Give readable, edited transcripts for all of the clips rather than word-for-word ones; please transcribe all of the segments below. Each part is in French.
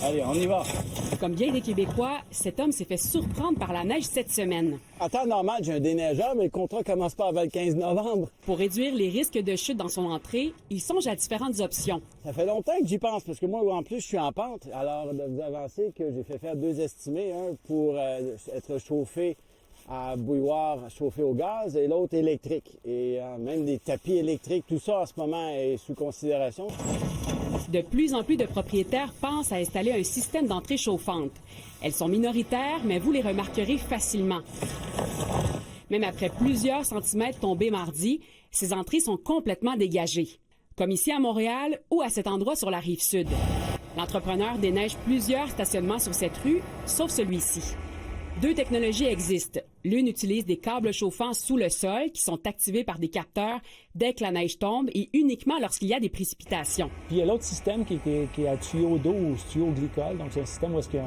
Allez, on y va. Comme bien des Québécois, cet homme s'est fait surprendre par la neige cette semaine. En temps normal, j'ai un déneigeur, mais le contrat commence pas avant le 15 novembre. Pour réduire les risques de chute dans son entrée, il songe à différentes options. Ça fait longtemps que j'y pense, parce que moi, en plus, je suis en pente. Alors, de vous avancer que j'ai fait faire 2 estimés, un pour être chauffé à bouilloire, chauffé au gaz, et l'autre électrique. Et même des tapis électriques, tout ça, en ce moment, est sous considération. De plus en plus de propriétaires pensent à installer un système d'entrée chauffante. Elles sont minoritaires, mais vous les remarquerez facilement. Même après plusieurs centimètres tombés mardi, ces entrées sont complètement dégagées. Comme ici à Montréal ou à cet endroit sur la rive sud. L'entrepreneur déneige plusieurs stationnements sur cette rue, sauf celui-ci. 2 technologies existent. L'une utilise des câbles chauffants sous le sol qui sont activés par des capteurs dès que la neige tombe et uniquement lorsqu'il y a des précipitations. Puis il y a l'autre système qui est à tuyau d'eau ou tuyau glycol. Donc c'est un système où il y a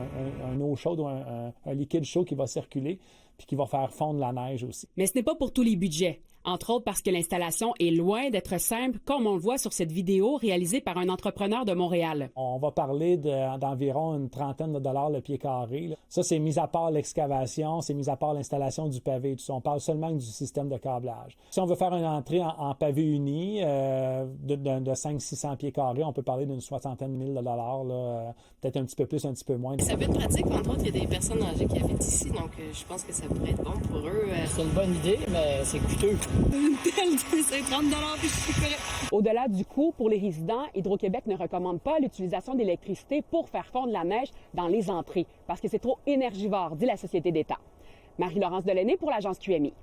un eau chaude ou un liquide chaud qui va circuler puis qui va faire fondre la neige aussi. Mais ce n'est pas pour tous les budgets. Entre autres parce que l'installation est loin d'être simple, comme on le voit sur cette vidéo réalisée par un entrepreneur de Montréal. On va parler d'environ une trentaine de dollars le pied carré. Ça, c'est mis à part l'excavation, c'est mis à part l'installation du pavé. Tout ça. On parle seulement du système de câblage. Si on veut faire une entrée en pavé uni de 500-600 pieds carrés, on peut parler d'une soixantaine de mille de dollars, peut-être un petit peu plus, un petit peu moins. Ça peut être pratique. Entre autres, il y a des personnes âgées qui habitent ici, donc je pense que ça pourrait être bon pour eux. C'est une bonne idée, mais c'est coûteux. C'est 30 $ puis je suis correct. Au-delà du coût, pour les résidents, Hydro-Québec ne recommande pas l'utilisation d'électricité pour faire fondre la neige dans les entrées, parce que c'est trop énergivore, dit la Société d'État. Marie-Laurence Delaunay pour l'agence QMI.